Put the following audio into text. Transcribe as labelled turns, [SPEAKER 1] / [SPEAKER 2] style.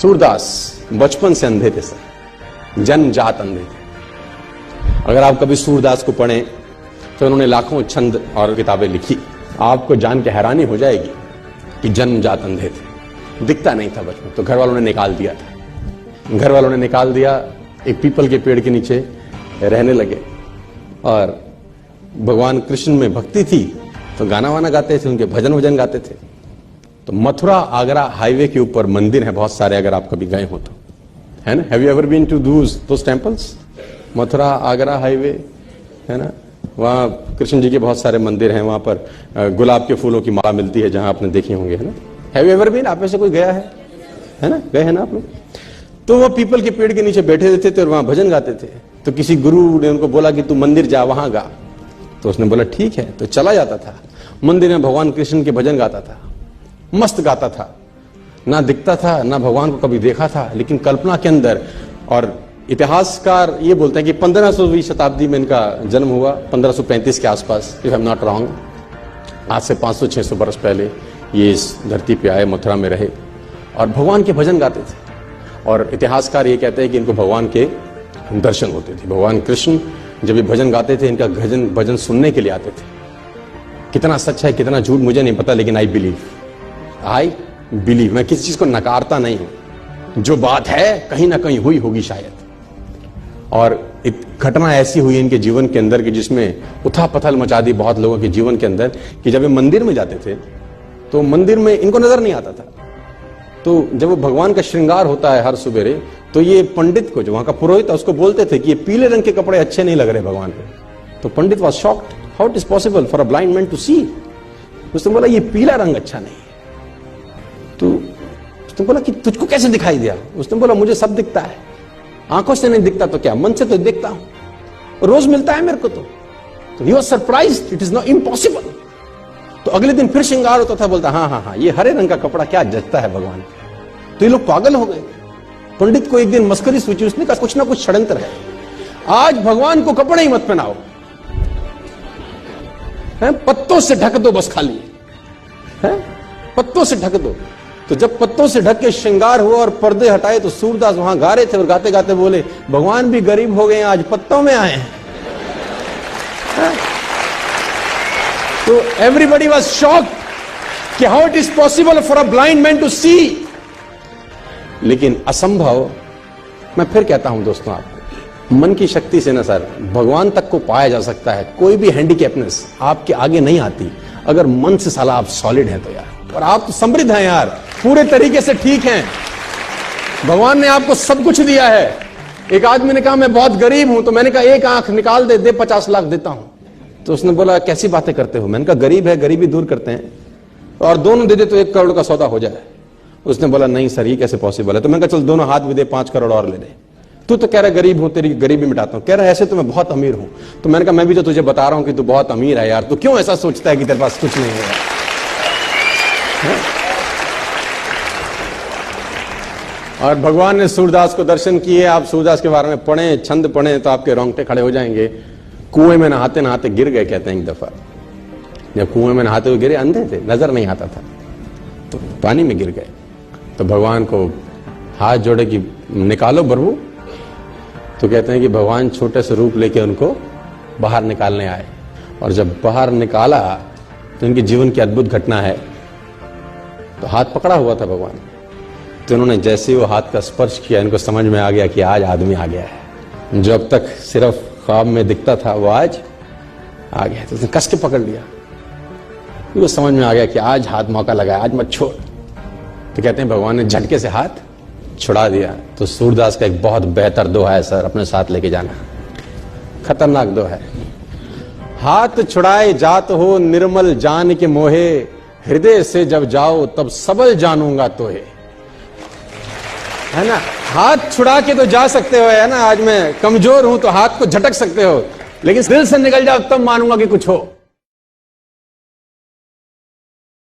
[SPEAKER 1] सूरदास बचपन से अंधे थे सर, जन्मजात अंधे थे। अगर आप कभी सूरदास को पढ़ें तो उन्होंने लाखों छंद और किताबें लिखी। आपको जान के हैरानी हो जाएगी कि जन्मजात अंधे थे, दिखता नहीं था बचपन, तो घर वालों ने निकाल दिया था। घर वालों ने निकाल दिया, एक पीपल के पेड़ के नीचे रहने लगे और भगवान कृष्ण में भक्ति थी तो गाना वाना गाते थे, उनके भजन वजन गाते थे। तो मथुरा आगरा हाईवे के ऊपर मंदिर है बहुत सारे, अगर आप कभी गए हो तो, है ना। Have you ever been to those temples? Mathura Agra highway है ना, वहां कृष्ण जी के बहुत सारे मंदिर हैं। वहां पर गुलाब के फूलों की माला मिलती है, जहां आपने देखे होंगे, है ना। Have you ever been? आप में से कोई गया है ना, गए हैं ना आप लोग? तो वो पीपल के पेड़ के नीचे बैठे रहते थे और वहां भजन गाते थे। तो किसी गुरु ने उनको बोला कि तू मंदिर जा, वहां गा। तो उसने बोला ठीक है, तो चला जाता था मंदिर में, भगवान कृष्ण के भजन गाता था, मस्त गाता था, ना दिखता था, ना भगवान को कभी देखा था, लेकिन कल्पना के अंदर। और इतिहासकार ये बोलते हैं कि 1500वीं शताब्दी में इनका जन्म हुआ, 1535 के आसपास, if I am not wrong. आज से 500-600 वर्ष पहले ये इस धरती पे आए, मथुरा में रहे और भगवान के भजन गाते थे। और इतिहासकार ये कहते हैं कि इनको भगवान के दर्शन होते थे। भगवान कृष्ण जब ये भजन गाते थे, इनका भजन सुनने के लिए आते थे। कितना सच है कितना झूठ मुझे नहीं पता, लेकिन आई बिलीव। मैं किसी चीज को नकारता नहीं हूं, जो बात है कहीं ना कहीं हुई होगी शायद। और एक घटना ऐसी हुई इनके जीवन के अंदर कि जिसमें उथल पथल मचा दी बहुत लोगों के जीवन के अंदर, कि जब ये मंदिर में जाते थे तो मंदिर में इनको नजर नहीं आता था। तो जब वो भगवान का श्रृंगार होता है हर सुबेरे, तो ये पंडित को, जो वहां का पुरोहित है, उसको बोलते थे कि ये पीले रंग के कपड़े अच्छे नहीं लग रहे भगवान पे। तो pandit was shocked, how it is possible for a blind man to see. उसने बोला ये पीला रंग अच्छा नहीं है। तो उसने बोला कि तुझको कैसे दिखाई दिया? उसने बोला मुझे सब दिखता है, आंखों से नहीं दिखता तो क्या, मन से तो दिखता हूं, रोज मिलता है मेरे को। तो he was surprised, it is not impossible. तो अगले दिन फिर श्रृंगार होता था, बोलता हाँ, ये हरे रंग का कपड़ा क्या जचता है भगवान। तो ये लोग पागल हो गए। पंडित को एक दिन मस्करी सूझी, उसने कहा कुछ ना कुछ षड्यंत्र है, आज भगवान को कपड़े ही मत पहनाओ, पत्तों से ढक दो बस, खाली है पत्तों से ढक दो। तो जब पत्तों से ढक के श्रृंगार हुआ और पर्दे हटाए, तो सूरदास वहां गा रहे थे और गाते गाते बोले भगवान भी गरीब हो गए, आज पत्तों में आए हैं। तो एवरीबडी वाज शॉक्ड कि how it is possible for a blind man to see. लेकिन असंभव, मैं फिर कहता हूं दोस्तों, आपको मन की शक्ति से ना सर भगवान तक को पाया जा सकता है। कोई भी हैंडीकैपनेस आपके आगे नहीं आती अगर मन से साला आप सॉलिड हैं तो यार। और आप तो समृद्ध हैं यार, पूरे तरीके से ठीक हैं, भगवान ने आपको सब कुछ दिया है। एक आदमी ने कहा मैं बहुत गरीब हूं, तो मैंने कहा एक आंख निकाल दे 50 लाख देता हूं। तो उसने बोला कैसी बातें करते हो? मैंने कहा गरीब है, गरीबी दूर करते हैं, और दोनों दे दे तो 1 करोड़ का सौदा हो जाए। उसने बोला नहीं सर, ये कैसे पॉसिबल है? तो मैंने कहा चल दोनों हाथ भी दे, 5 करोड़ और ले दे। तू तो कह रहा गरीब हूं, तेरी गरीबी मिटाता हूं। कह रहा ऐसे तो मैं बहुत अमीर हूं। तो मैंने कहा मैं भी तो तुझे बता रहा हूं कि तू बहुत अमीर है यार, तू क्यों ऐसा सोचता है कि तेरे पास कुछ नहीं है? और भगवान ने सूरदास को दर्शन किए। आप सूरदास के बारे में पढ़ें, छंद पढ़ें तो आपके रोंगटे खड़े हो जाएंगे। कुएं में नहाते नहाते गिर गए, कहते हैं एक दफा। जब कुएं में नहाते हुए गिरे, अंधे थे, नजर नहीं आता था, तो पानी में गिर गए। तो भगवान को हाथ जोड़े कि निकालो प्रभु। तो कहते हैं कि भगवान छोटे से रूप लेके उनको बाहर निकालने आए। और जब बाहर निकाला तो इनके जीवन की अद्भुत घटना है। तो हाथ पकड़ा हुआ था भगवान, तो उन्होंने जैसे वो हाथ का स्पर्श किया, इनको समझ में आ गया कि आज आदमी आ गया है। जो अब तक सिर्फ ख्वाब में दिखता था वो आज आ गया। तो उसने कस के पकड़ लिया, वो समझ में आ गया कि आज हाथ मौका लगा, आज मत छोड़। तो कहते हैं भगवान ने झटके से हाथ छुड़ा दिया। तो सूरदास का एक बहुत बेहतर दोहा है सर, अपने साथ लेके जाना, खतरनाक दोहा है। हाथ छुड़ाए जात हो निर्मल जान के मोहे, हृदय से जब जाओ तब सबल जानूंगा तोहे। है ना, हाथ छुड़ा के तो जा सकते हो, है ना, आज मैं कमजोर हूं तो हाथ को झटक सकते हो, लेकिन दिल से निकल जाओ तब मानूंगा कि कुछ हो।